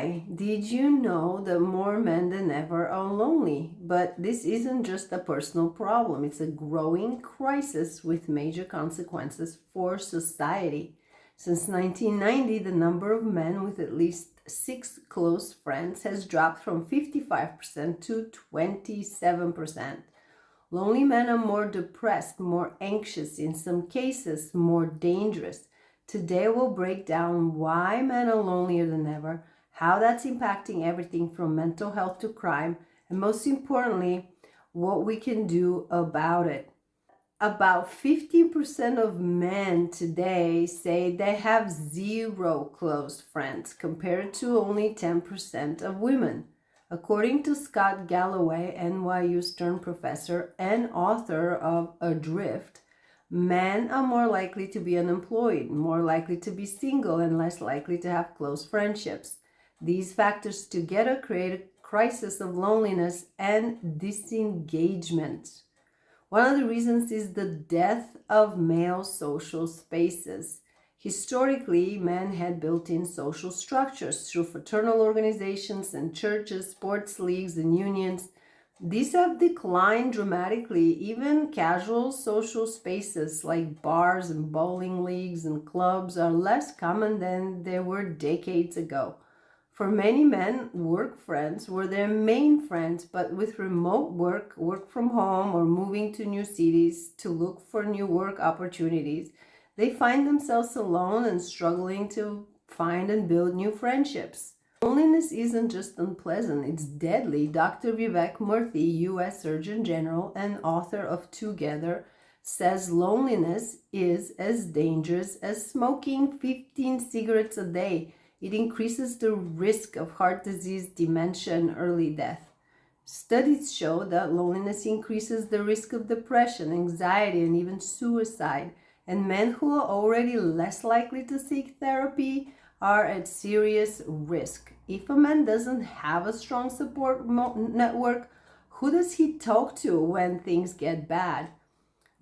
Hi, did you know that more men than ever are lonely? But this isn't just a personal problem, it's a growing crisis with major consequences for society. Since 1990, the number of men with at least 6 close friends has dropped from 55% to 27%. Lonely men are more depressed, more anxious, in some cases, more dangerous. Today we'll break down why men are lonelier than ever, how that's impacting everything from mental health to crime, and most importantly, what we can do about it. About 15% of men today say they have zero close friends, compared to only 10% of women. According to Scott Galloway, NYU Stern professor and author of Adrift, men are more likely to be unemployed, more likely to be single, and less likely to have close friendships. These factors together create a crisis of loneliness and disengagement. One of the reasons is the death of male social spaces. Historically, men had built-in social structures through fraternal organizations and churches, sports leagues, and unions. These have declined dramatically. Even casual social spaces like bars and bowling leagues and clubs are less common than they were decades ago. For many men, work friends were their main friends, but with remote work, work from home, or moving to new cities to look for new work opportunities, they find themselves alone and struggling to find and build new friendships. Loneliness isn't just unpleasant, it's deadly. Dr. Vivek Murthy, U.S. Surgeon General and author of Together, says loneliness is as dangerous as smoking 15 cigarettes a day. It increases the risk of heart disease, dementia, and early death. Studies show that loneliness increases the risk of depression, anxiety, and even suicide. And men who are already less likely to seek therapy are at serious risk. If a man doesn't have a strong support network, who does he talk to when things get bad?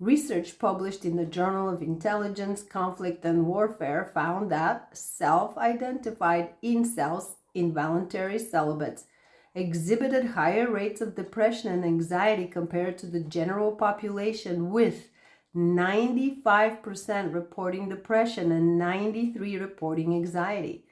Research published in the Journal of Intelligence, Conflict, and Warfare found that self-identified incels, involuntary celibates, exhibited higher rates of depression and anxiety compared to the general population, with 95% reporting depression and 93% reporting anxiety.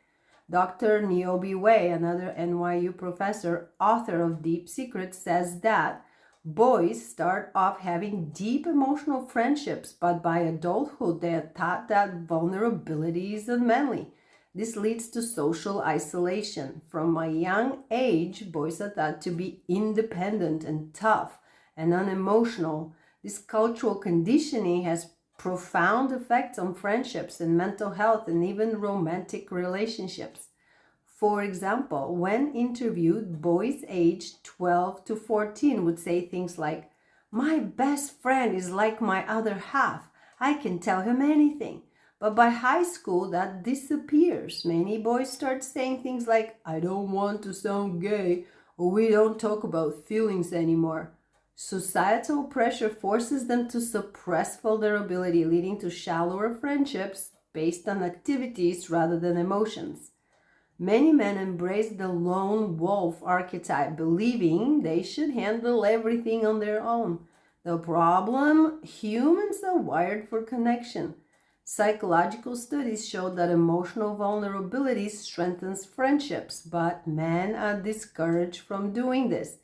Dr. Niobe Way, another NYU professor, author of Deep Secrets, says that boys start off having deep emotional friendships, but by adulthood they are taught that vulnerability is unmanly. This leads to social isolation. From a young age, boys are taught to be independent and tough and unemotional. This cultural conditioning has profound effects on friendships and mental health and even romantic relationships. For example, when interviewed, boys aged 12 to 14 would say things like, "My best friend is like my other half. I can tell him anything." But by high school, that disappears. Many boys start saying things like, "I don't want to sound gay," or "we don't talk about feelings anymore." Societal pressure forces them to suppress vulnerability, leading to shallower friendships based on activities rather than emotions. Many men embrace the lone wolf archetype, believing they should handle everything on their own. The problem? Humans are wired for connection. Psychological studies show that emotional vulnerability strengthens friendships, but men are discouraged from doing this.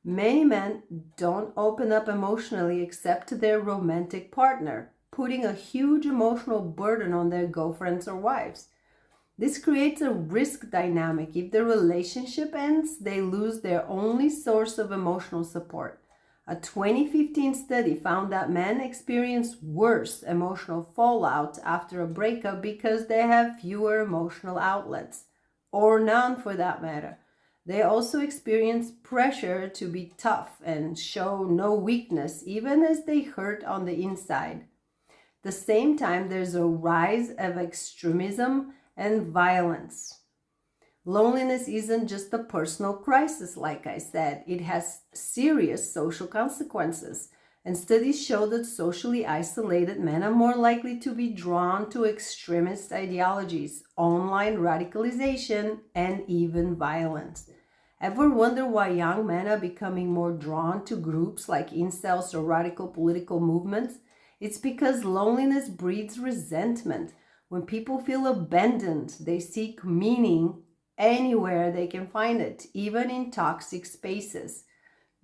Many men don't open up emotionally except to their romantic partner, putting a huge emotional burden on their girlfriends or wives. This creates a risk dynamic. If the relationship ends, they lose their only source of emotional support. A 2015 study found that men experience worse emotional fallout after a breakup because they have fewer emotional outlets, or none for that matter. They also experience pressure to be tough and show no weakness, even as they hurt on the inside. At the same time, there's a rise of extremism and violence. Loneliness isn't just a personal crisis, like I said. It has serious social consequences. And studies show that socially isolated men are more likely to be drawn to extremist ideologies, online radicalization, and even violence. Ever wonder why young men are becoming more drawn to groups like incels or radical political movements? It's because loneliness breeds resentment. When people feel abandoned, they seek meaning anywhere they can find it, even in toxic spaces.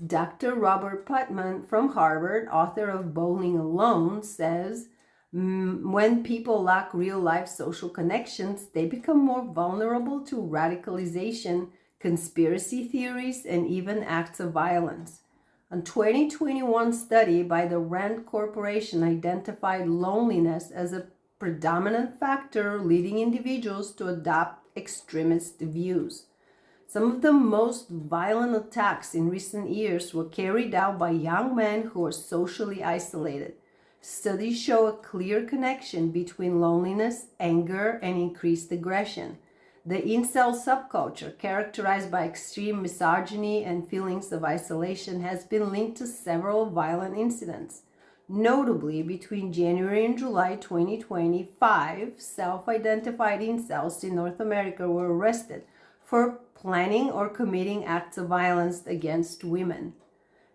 Dr. Robert Putnam from Harvard, author of Bowling Alone, says when people lack real life social connections, they become more vulnerable to radicalization, conspiracy theories, and even acts of violence. A 2021 study by the Rand Corporation identified loneliness as a predominant factor leading individuals to adopt extremist views. Some of the most violent attacks in recent years were carried out by young men who are socially isolated. Studies show a clear connection between loneliness, anger, and increased aggression. The incel subculture, characterized by extreme misogyny and feelings of isolation, has been linked to several violent incidents. Notably, between January and July 2025, self-identified incels in North America were arrested for planning or committing acts of violence against women.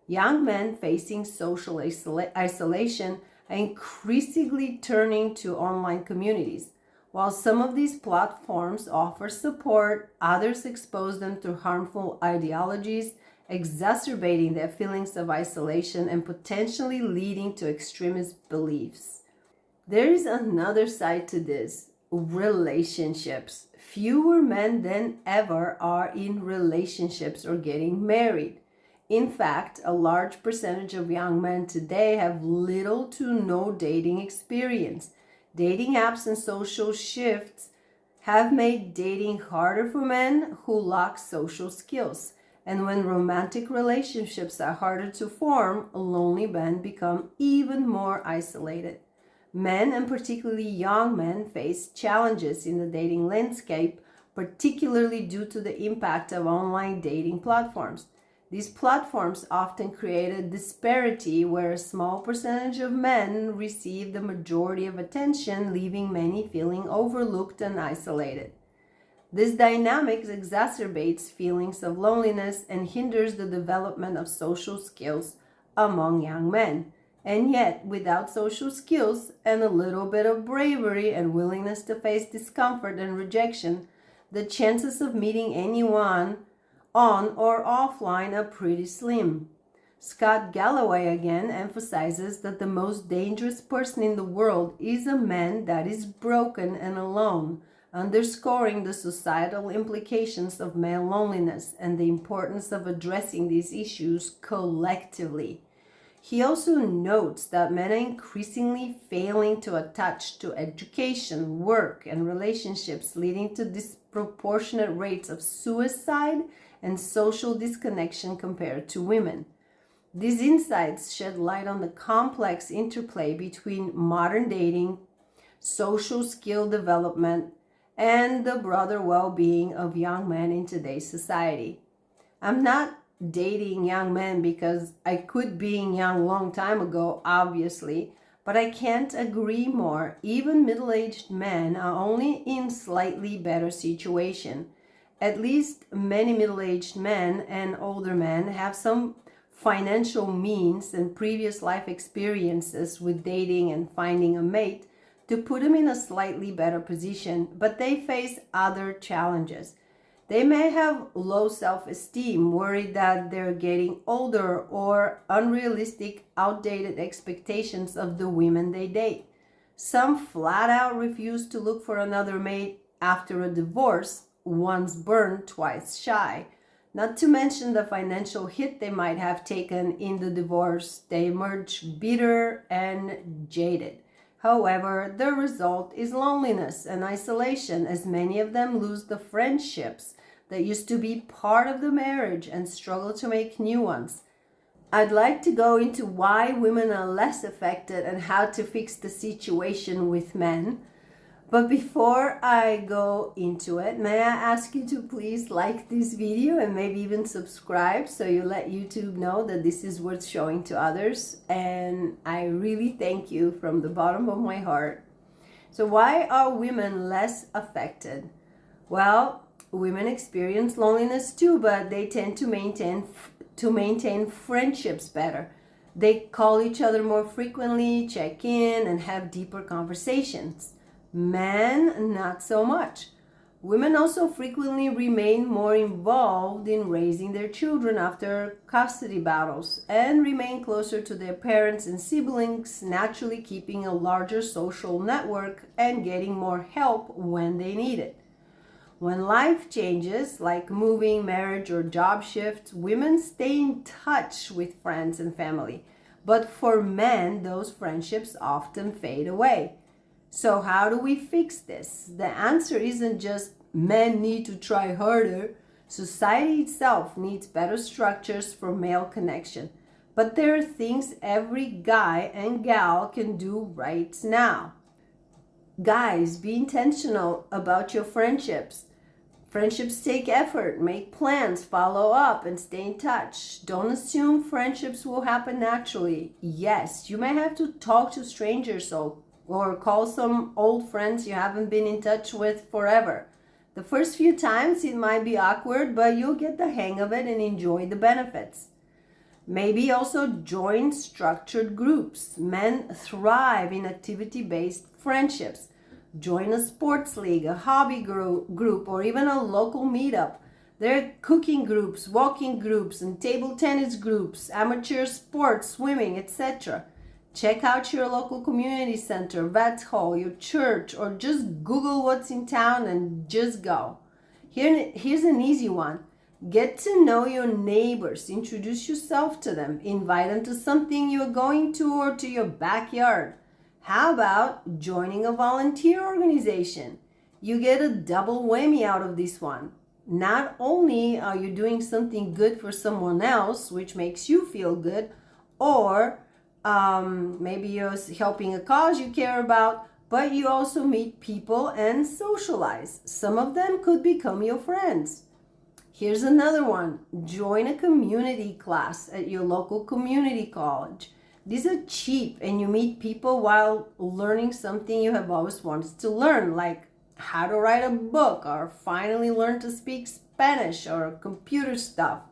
Young men facing social isolation are increasingly turning to online communities. While some of these platforms offer support, others expose them to harmful ideologies, exacerbating their feelings of isolation and potentially leading to extremist beliefs. There is another side to this: relationships. Fewer men than ever are in relationships or getting married. In fact, a large percentage of young men today have little to no dating experience. Dating apps and social shifts have made dating harder for men who lack social skills. And when romantic relationships are harder to form, lonely men become even more isolated. Men, and particularly young men, face challenges in the dating landscape, particularly due to the impact of online dating platforms. These platforms often create a disparity where a small percentage of men receive the majority of attention, leaving many feeling overlooked and isolated. This dynamic exacerbates feelings of loneliness and hinders the development of social skills among young men. And yet, without social skills and a little bit of bravery and willingness to face discomfort and rejection, the chances of meeting anyone on or offline are pretty slim. Scott Galloway again emphasizes that the most dangerous person in the world is a man that is broken and alone, underscoring the societal implications of male loneliness and the importance of addressing these issues collectively. He also notes that men are increasingly failing to attach to education, work, and relationships, leading to disproportionate rates of suicide and social disconnection compared to women. These insights shed light on the complex interplay between modern dating, social skill development, and the broader well-being of young men in today's society. I'm not dating young men because I quit being young a long time ago, obviously, but I can't agree more. Even middle-aged men are only in slightly better situation. At least many middle-aged men and older men have some financial means and previous life experiences with dating and finding a mate to put them in a slightly better position, but they face other challenges. They may have low self-esteem, worried that they're getting older, or unrealistic, outdated expectations of the women they date. Some flat out refuse to look for another mate after a divorce, once burned, twice shy. Not to mention the financial hit they might have taken in the divorce. They emerge bitter and jaded. However, the result is loneliness and isolation, as many of them lose the friendships that used to be part of the marriage and struggle to make new ones. I'd like to go into why women are less affected and how to fix the situation with men. But before I go into it, may I ask you to please like this video and maybe even subscribe so you let YouTube know that this is worth showing to others. And I really thank you from the bottom of my heart. So why are women less affected? Well, women experience loneliness too, but they tend to maintain friendships better. They call each other more frequently, check in, and have deeper conversations. Men, not so much. Women also frequently remain more involved in raising their children after custody battles and remain closer to their parents and siblings, naturally keeping a larger social network and getting more help when they need it. When life changes, like moving, marriage, or job shifts, women stay in touch with friends and family. But for men, those friendships often fade away. So, how do we fix this? The answer isn't just men need to try harder. Society itself needs better structures for male connection. But there are things every guy and gal can do right now. Guys, be intentional about your friendships. Friendships take effort. Make plans, follow up, and stay in touch. Don't assume friendships will happen naturally. Yes, you may have to talk to strangers or call some old friends you haven't been in touch with forever. The first few times it might be awkward, but you'll get the hang of it and enjoy the benefits. Maybe also join structured groups. Men thrive in activity-based friendships. Join a sports league, a hobby group, or even a local meetup. There are cooking groups, walking groups, and table tennis groups, amateur sports, swimming, etc. Check out your local community center, vet hall, your church, or just Google what's in town and just go. Here's an easy one. Get to know your neighbors. Introduce yourself to them. Invite them to something you're going to or to your backyard. How about joining a volunteer organization? You get a double whammy out of this one. Not only are you doing something good for someone else, which makes you feel good, or maybe you're helping a cause you care about, but you also meet people and socialize. Some of them could become your friends. Here's another one. Join a community class at your local community college. These are cheap and you meet people while learning something you have always wanted to learn, like how to write a book or finally learn to speak Spanish or computer stuff.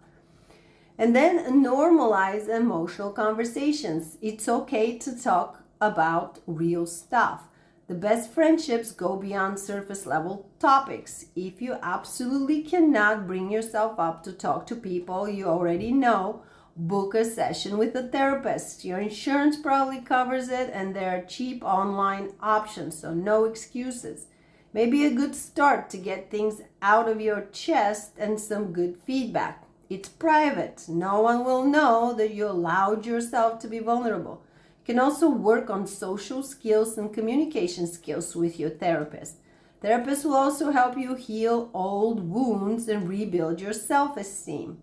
And then normalize emotional conversations. It's okay to talk about real stuff. The best friendships go beyond surface level topics. If you absolutely cannot bring yourself up to talk to people you already know, book a session with a therapist. Your insurance probably covers it and there are cheap online options, so no excuses. Maybe a good start to get things out of your chest and some good feedback. It's private. No one will know that you allowed yourself to be vulnerable. You can also work on social skills and communication skills with your therapist. Therapists will also help you heal old wounds and rebuild your self-esteem.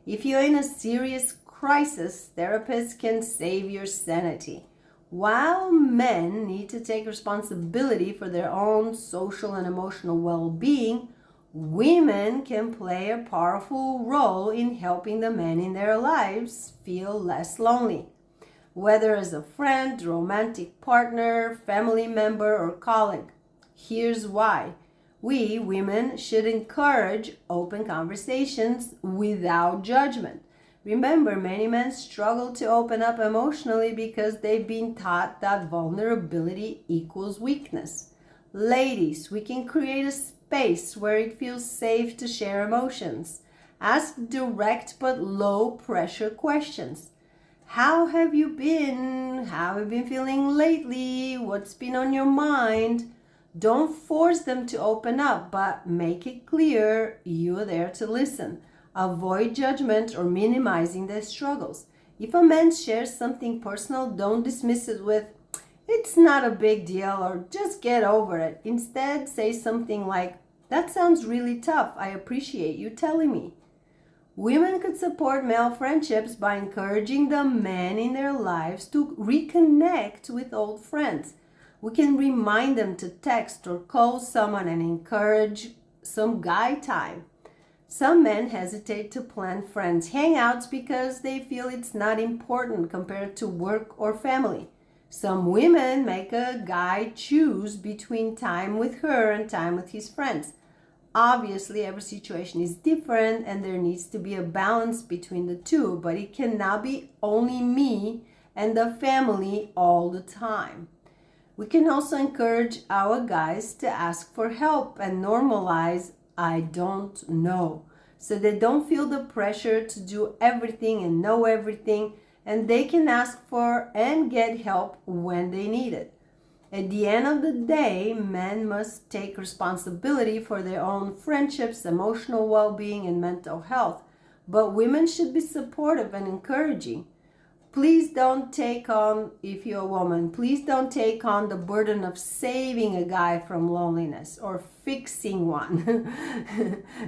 If you're in a serious crisis, therapists can save your sanity. While men need to take responsibility for their own social and emotional well-being, women can play a powerful role in helping the men in their lives feel less lonely. Whether as a friend, romantic partner, family member, or colleague. Here's why. We, women, should encourage open conversations without judgment. Remember, many men struggle to open up emotionally because they've been taught that vulnerability equals weakness. Ladies, we can create a space where it feels safe to share emotions. Ask direct but low pressure questions. How have you been? How have you been feeling lately? What's been on your mind? Don't force them to open up, but make it clear you're there to listen. Avoid judgment or minimizing their struggles. If a man shares something personal, don't dismiss it with, "It's not a big deal," or "Just get over it." Instead, say something like, "That sounds really tough. I appreciate you telling me." Women could support male friendships by encouraging the men in their lives to reconnect with old friends. We can remind them to text or call someone and encourage some guy time. Some men hesitate to plan friends' hangouts because they feel it's not important compared to work or family. Some women make a guy choose between time with her and time with his friends. Obviously, every situation is different and there needs to be a balance between the two, but it cannot be only me and the family all the time. We can also encourage our guys to ask for help and normalize "I don't know," so they don't feel the pressure to do everything and know everything, and they can ask for and get help when they need it. At the end of the day, men must take responsibility for their own friendships, emotional well-being, and mental health, but women should be supportive and encouraging. Please don't take on, if you're a woman, please don't take on the burden of saving a guy from loneliness or fixing one.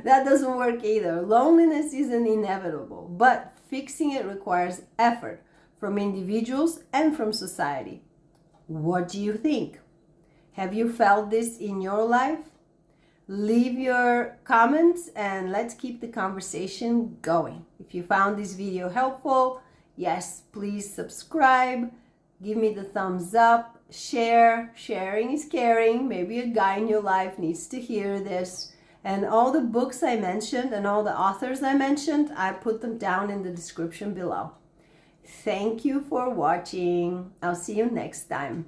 That doesn't work either. Loneliness isn't inevitable, but fixing it requires effort from individuals and from society. What do you think? Have you felt this in your life? Leave your comments and let's keep the conversation going. If you found this video helpful, yes, please subscribe, give me the thumbs up, share. Sharing is caring. Maybe a guy in your life needs to hear this. And all the books I mentioned and all the authors I mentioned, I put them down in the description below. Thank you for watching. I'll see you next time.